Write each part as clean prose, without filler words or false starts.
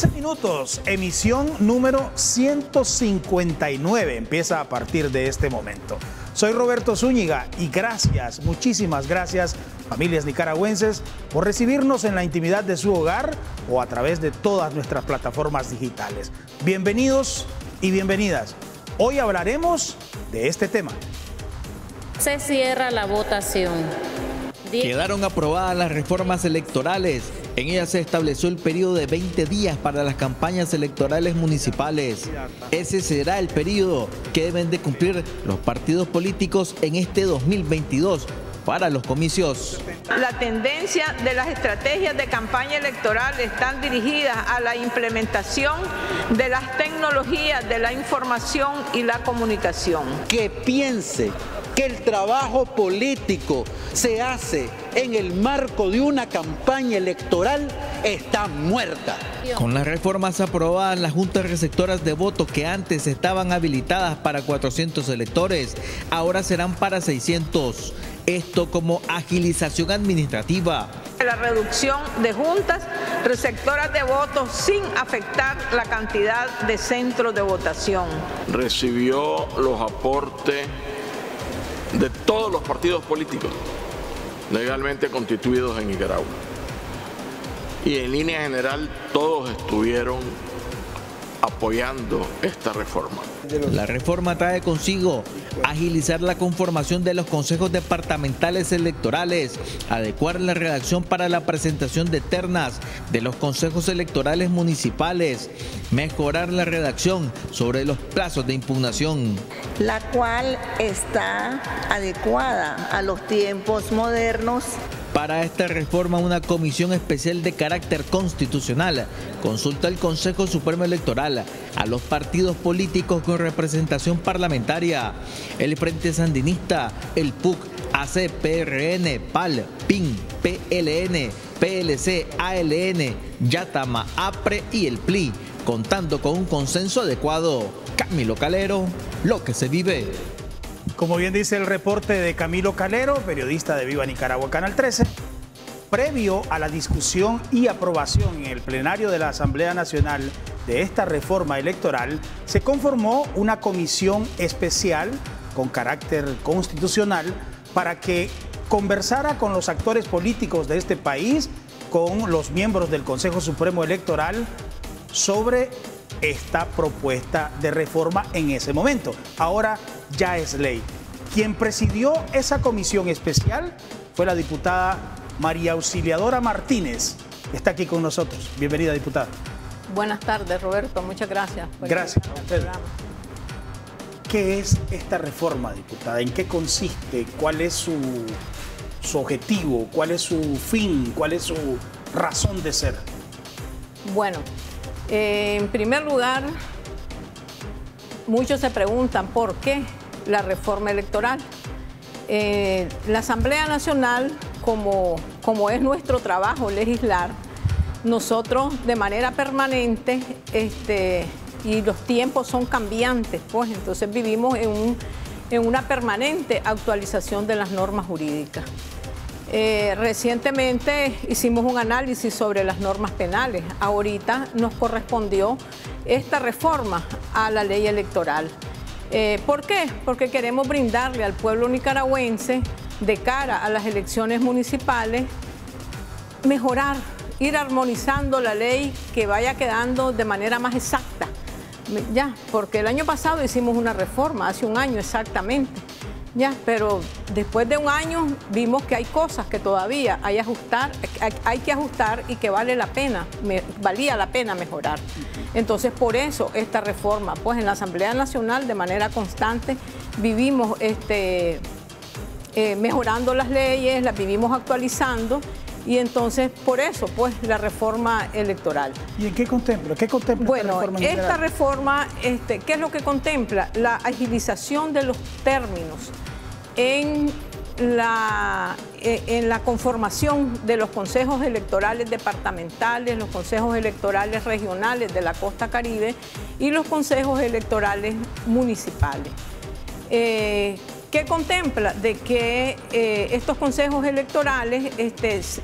15 minutos, emisión número 159 empieza a partir de este momento. Soy Roberto Zúñiga y gracias, muchísimas gracias, familias nicaragüenses, por recibirnos en la intimidad de su hogar o a través de todas nuestras plataformas digitales. Bienvenidos y bienvenidas. Hoy hablaremos de este tema. Se cierra la votación. Quedaron aprobadas las reformas electorales. En ellas se estableció el periodo de 20 días para las campañas electorales municipales. Ese será el periodo que deben de cumplir los partidos políticos en este 2022 para los comicios. La tendencia de las estrategias de campaña electoral están dirigidas a la implementación de las tecnologías de la información y la comunicación. Que piense que el trabajo político se hace en el marco de una campaña electoral está muerta. Con las reformas aprobadas, las juntas receptoras de votos que antes estaban habilitadas para 400 electores, ahora serán para 600. Esto como agilización administrativa. La reducción de juntas receptoras de votos sin afectar la cantidad de centros de votación. Recibió los aportes de todos los partidos políticos legalmente constituidos en Nicaragua. Y en línea general todos estuvieron apoyando esta reforma. La reforma trae consigo agilizar la conformación de los consejos departamentales electorales, adecuar la redacción para la presentación de ternas de los consejos electorales municipales, mejorar la redacción sobre los plazos de impugnación, la cual está adecuada a los tiempos modernos. Para esta reforma, una comisión especial de carácter constitucional consulta al Consejo Supremo Electoral, a los partidos políticos con representación parlamentaria, el Frente Sandinista, el PUC, AC, PRN, PAL, PIN, PLN, PLC, ALN, Yatama, APRE y el PLI, contando con un consenso adecuado. Camilo Calero, lo que se vive. Como bien dice el reporte de Camilo Calero, periodista de Viva Nicaragua Canal 13, previo a la discusión y aprobación en el plenario de la Asamblea Nacional de esta reforma electoral, se conformó una comisión especial con carácter constitucional para que conversara con los actores políticos de este país, con los miembros del Consejo Supremo Electoral sobre esta propuesta de reforma en ese momento. Ahora ya es ley. Quien presidió esa comisión especial fue la diputada María Auxiliadora Martínez. Está aquí con nosotros. Bienvenida, diputada. Buenas tardes, Roberto. Muchas gracias. Gracias a usted. ¿Qué es esta reforma, diputada? ¿En qué consiste? ¿Cuál es su objetivo? ¿Cuál es su fin? ¿Cuál es su razón de ser? Bueno, en primer lugar, muchos se preguntan por qué la reforma electoral. La Asamblea Nacional, como es nuestro trabajo legislar, nosotros de manera permanente, y los tiempos son cambiantes, pues entonces vivimos en una permanente actualización de las normas jurídicas. Recientemente hicimos un análisis sobre las normas penales. Ahorita nos correspondió esta reforma a la ley electoral. ¿Por qué? Porque queremos brindarle al pueblo nicaragüense, de cara a las elecciones municipales, mejorar, ir armonizando la ley, que vaya quedando de manera más exacta. Ya, porque el año pasado hicimos una reforma, hace un año exactamente. Ya, pero después de un año vimos que hay cosas que todavía hay que ajustar y que valía la pena mejorar. Entonces, por eso esta reforma, pues en la Asamblea Nacional de manera constante vivimos mejorando las leyes, las vivimos actualizando. Y entonces, por eso, pues, la reforma electoral. ¿Y en qué contempla? ¿Qué contempla bueno, esta reforma esta reforma, ¿qué es lo que contempla? La agilización de los términos en la conformación de los consejos electorales departamentales, los consejos electorales regionales de la costa caribe y los consejos electorales municipales. ¿Qué contempla? De que estos consejos electorales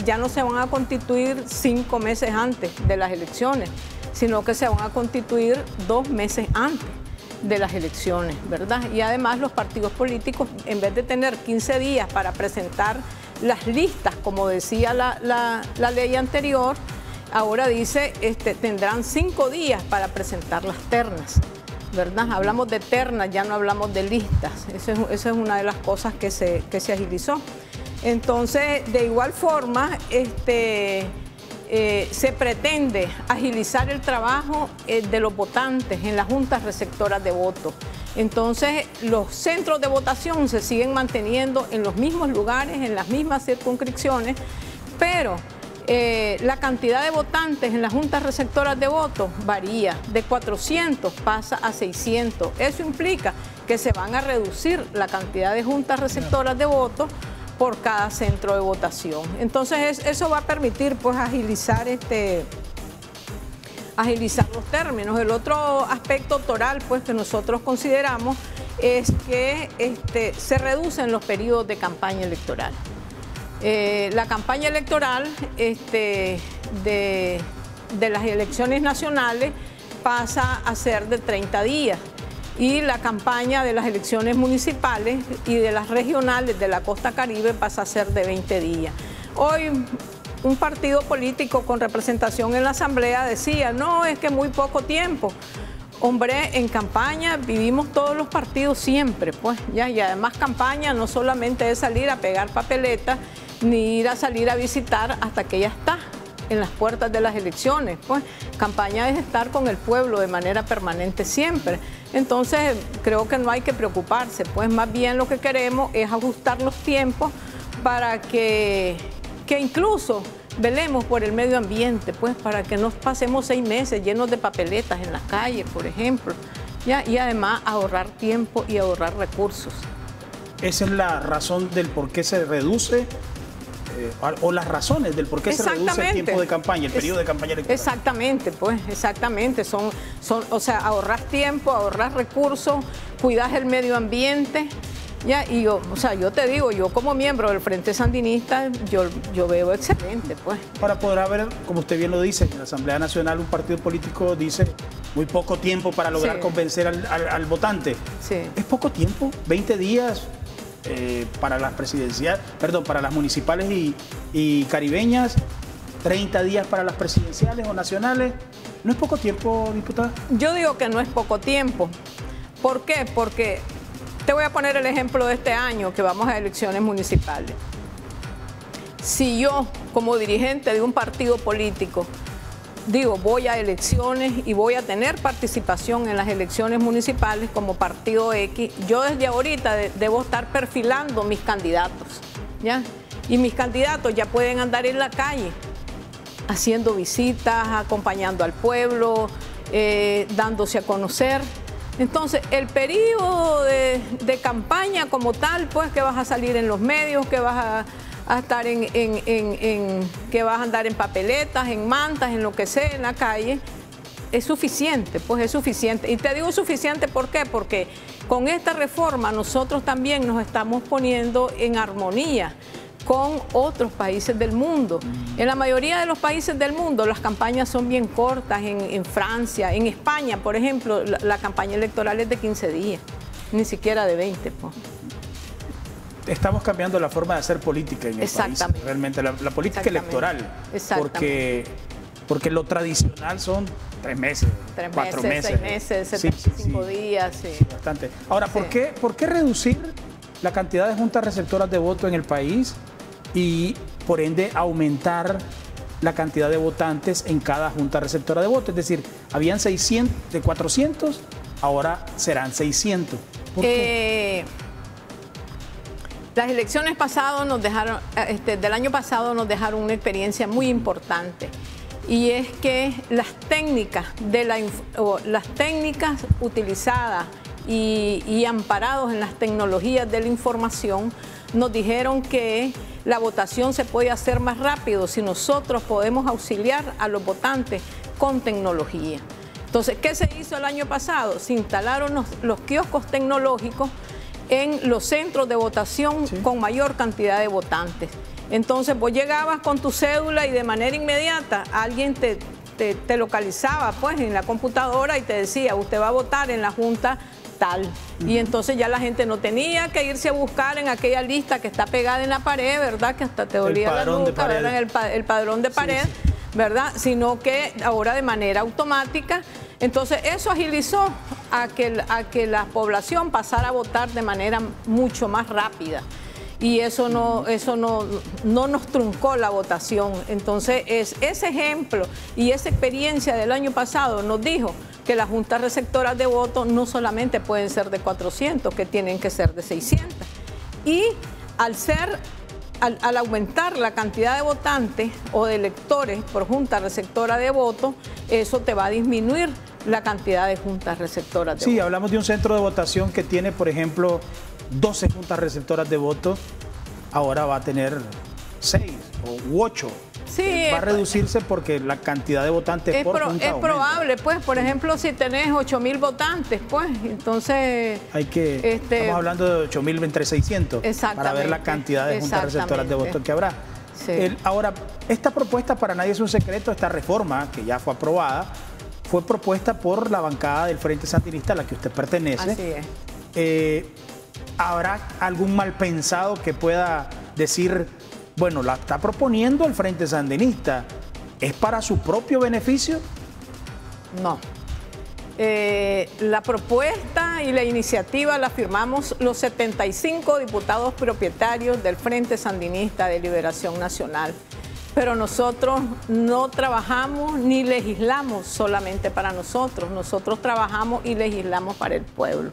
ya no se van a constituir 5 meses antes de las elecciones, sino que se van a constituir 2 meses antes de las elecciones, ¿verdad? Y además los partidos políticos, en vez de tener 15 días para presentar las listas, como decía la ley anterior, ahora dice tendrán 5 días para presentar las ternas, ¿verdad? Hablamos de ternas, ya no hablamos de listas. Esa es una de las cosas que se agilizó. Entonces, de igual forma, se pretende agilizar el trabajo de los votantes en las juntas receptoras de votos. Entonces, los centros de votación se siguen manteniendo en los mismos lugares, en las mismas circunscripciones, pero la cantidad de votantes en las juntas receptoras de votos varía. De 400 pasa a 600. Eso implica que se van a reducir la cantidad de juntas receptoras de votos por cada centro de votación. Entonces eso va a permitir pues agilizar los términos. El otro aspecto toral pues que nosotros consideramos es que se reducen los periodos de campaña electoral. La campaña electoral de las elecciones nacionales pasa a ser de 30 días. Y la campaña de las elecciones municipales y de las regionales de la costa caribe pasa a ser de 20 días. Hoy un partido político con representación en la asamblea decía, no, es que muy poco tiempo. Hombre, en campaña vivimos todos los partidos siempre, pues, ya, y además campaña no solamente es salir a pegar papeletas, ni salir a visitar hasta que ya está en las puertas de las elecciones, pues campaña es estar con el pueblo de manera permanente siempre. Entonces creo que no hay que preocuparse, pues más bien lo que queremos es ajustar los tiempos para que incluso velemos por el medio ambiente, pues para que no pasemos 6 meses llenos de papeletas en las calles, por ejemplo, ¿ya? Y además ahorrar tiempo y ahorrar recursos. Esa es la razón del por qué se reduce o las razones del por qué se reduce el tiempo de campaña, el periodo de campaña electoral. Exactamente, pues, exactamente. O sea, ahorrar tiempo, ahorrar recursos, cuidar el medio ambiente. Ya, y yo te digo, yo como miembro del Frente Sandinista, yo veo excelente, pues. Para poder haber, como usted bien lo dice, en la Asamblea Nacional un partido político dice muy poco tiempo para lograr convencer al votante. Sí. ¿Es poco tiempo? ¿20 días? Para las presidenciales, perdón, para las municipales y caribeñas, 30 días para las presidenciales o nacionales. ¿No es poco tiempo, diputada? Yo digo que no es poco tiempo. ¿Por qué? Porque te voy a poner el ejemplo de este año que vamos a elecciones municipales. Si yo, como dirigente de un partido político, digo, voy a elecciones y voy a tener participación en las elecciones municipales como partido X, yo desde ahorita debo estar perfilando mis candidatos, ¿ya? Y mis candidatos ya pueden andar en la calle haciendo visitas, acompañando al pueblo, dándose a conocer. Entonces, el periodo de campaña como tal, pues que vas a salir en los medios, que vas a estar que vas a andar en papeletas, en mantas, en lo que sea, en la calle, es suficiente, pues es suficiente. Y te digo suficiente, ¿por qué? Porque con esta reforma nosotros también nos estamos poniendo en armonía con otros países del mundo. En la mayoría de los países del mundo las campañas son bien cortas, en Francia, en España, por ejemplo, la campaña electoral es de 15 días, ni siquiera de 20, pues. Estamos cambiando la forma de hacer política en el país, realmente, la política electoral, porque lo tradicional son 3 meses, 4 meses, 6 meses, 75 días. Sí, bastante. Ahora, ¿por qué reducir la cantidad de juntas receptoras de voto en el país y, por ende, aumentar la cantidad de votantes en cada junta receptora de voto? Es decir, habían 400, ahora serán 600. ¿Por qué? Las elecciones pasadas nos dejaron, del año pasado nos dejaron una experiencia muy importante, y es que las técnicas utilizadas y amparados en las tecnologías de la información nos dijeron que la votación se puede hacer más rápido si nosotros podemos auxiliar a los votantes con tecnología. Entonces, ¿qué se hizo el año pasado? Se instalaron los kioscos tecnológicos en los centros de votación con mayor cantidad de votantes. Entonces vos llegabas con tu cédula y de manera inmediata alguien te te localizaba pues en la computadora y te decía, usted va a votar en la junta tal. Y entonces ya la gente no tenía que irse a buscar en aquella lista que está pegada en la pared, ¿verdad? Que hasta te dolía la nuca, ¿verdad? El padrón de pared, sí. ¿Verdad? Sino que ahora de manera automática. Entonces eso agilizó a que la población pasara a votar de manera mucho más rápida. Y eso no nos truncó la votación. Entonces ese ejemplo y esa experiencia del año pasado nos dijo que las juntas receptoras de votos no solamente pueden ser de 400, que tienen que ser de 600. Y al aumentar la cantidad de votantes o de electores por junta receptora de votos, eso te va a disminuir la cantidad de juntas receptoras de votos. Sí, hablamos de un centro de votación que tiene, por ejemplo, 12 juntas receptoras de votos, ahora va a tener 6 u 8. Sí, va a reducirse porque la cantidad de votantes por junta es probable, pues, por ejemplo, si tenés 8.000 votantes, pues, entonces... Hay que, estamos hablando de 8.000 entre 600 para ver la cantidad de juntas receptoras de votos que habrá. Sí. Ahora, esta propuesta, para nadie es un secreto, esta reforma que ya fue aprobada, fue propuesta por la bancada del Frente Sandinista a la que usted pertenece. Así es. ¿Habrá algún mal pensado que pueda decir, bueno, la está proponiendo el Frente Sandinista, ¿es para su propio beneficio? No. La propuesta y la iniciativa la firmamos los 75 diputados propietarios del Frente Sandinista de Liberación Nacional. Pero nosotros no trabajamos ni legislamos solamente para nosotros. Nosotros trabajamos y legislamos para el pueblo.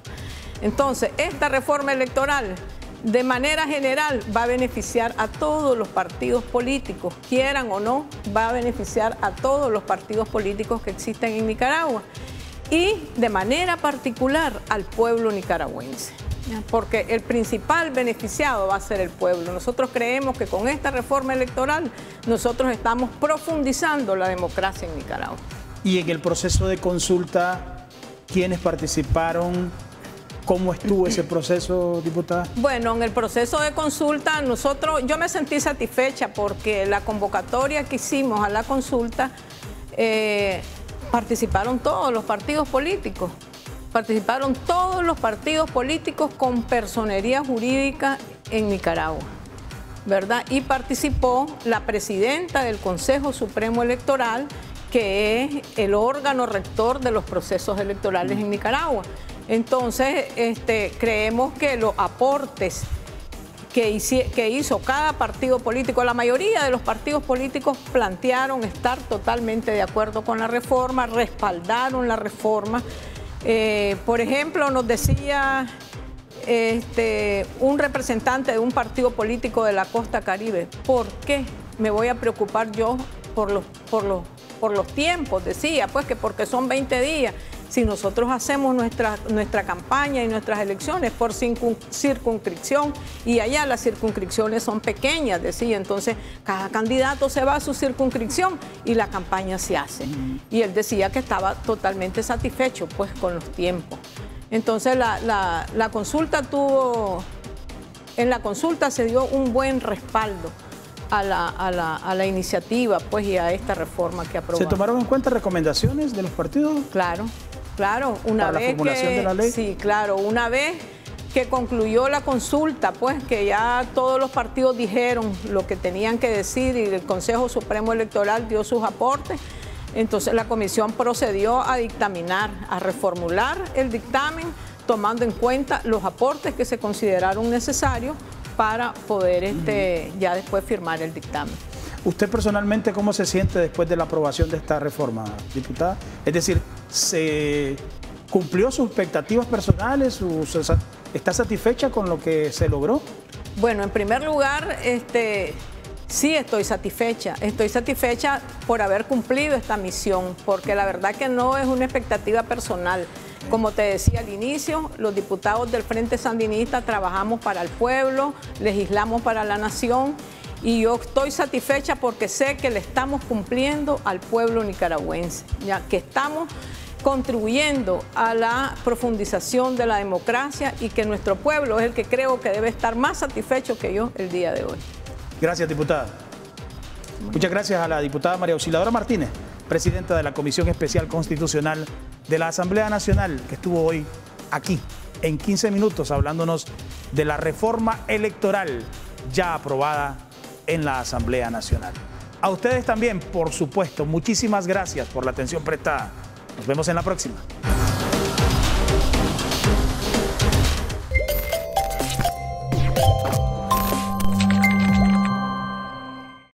Entonces, esta reforma electoral, de manera general, va a beneficiar a todos los partidos políticos, quieran o no, va a beneficiar a todos los partidos políticos que existen en Nicaragua y de manera particular al pueblo nicaragüense, porque el principal beneficiado va a ser el pueblo. Nosotros creemos que con esta reforma electoral nosotros estamos profundizando la democracia en Nicaragua. Y en el proceso de consulta, ¿quiénes participaron? ¿Cómo estuvo ese proceso, diputada? Bueno, en el proceso de consulta yo me sentí satisfecha porque la convocatoria que hicimos a la consulta participaron todos los partidos políticos. Participaron todos los partidos políticos con personería jurídica en Nicaragua, ¿verdad? Y participó la presidenta del Consejo Supremo Electoral, que es el órgano rector de los procesos electorales en Nicaragua. Entonces, creemos que los aportes que hizo cada partido político, la mayoría de los partidos políticos plantearon estar totalmente de acuerdo con la reforma, respaldaron la reforma. Por ejemplo, nos decía un representante de un partido político de la costa Caribe, ¿por qué me voy a preocupar yo por los tiempos? Decía, pues que porque son 20 días. Si nosotros hacemos nuestra campaña y nuestras elecciones por circunscripción, y allá las circunscripciones son pequeñas, decía, entonces cada candidato se va a su circunscripción y la campaña se hace. Y él decía que estaba totalmente satisfecho pues con los tiempos. Entonces la consulta en la consulta se dio un buen respaldo a la iniciativa pues, y a esta reforma que aprobamos. ¿Se tomaron en cuenta recomendaciones de los partidos? Claro, una vez de la ley. Sí, claro, una vez que concluyó la consulta, pues que ya todos los partidos dijeron lo que tenían que decir y el Consejo Supremo Electoral dio sus aportes, entonces la comisión procedió a dictaminar, a reformular el dictamen, tomando en cuenta los aportes que se consideraron necesarios para poder ya después firmar el dictamen. ¿Usted personalmente cómo se siente después de la aprobación de esta reforma, diputada? Es decir, ¿se cumplió sus expectativas personales? ¿Está satisfecha con lo que se logró? Bueno, en primer lugar, sí estoy satisfecha. Estoy satisfecha por haber cumplido esta misión, porque la verdad que no es una expectativa personal. Como te decía al inicio, los diputados del Frente Sandinista trabajamos para el pueblo, legislamos para la nación, y yo estoy satisfecha porque sé que le estamos cumpliendo al pueblo nicaragüense, ya que estamos contribuyendo a la profundización de la democracia y que nuestro pueblo es el que creo que debe estar más satisfecho que yo el día de hoy. Gracias, diputada. Muchas gracias a la diputada María Auxiliadora Martínez presidenta de la Comisión Especial Constitucional de la Asamblea Nacional, que estuvo hoy aquí en 15 minutos hablándonos de la reforma electoral ya aprobada en la Asamblea Nacional. A ustedes también, por supuesto, muchísimas gracias por la atención prestada. Nos vemos en la próxima.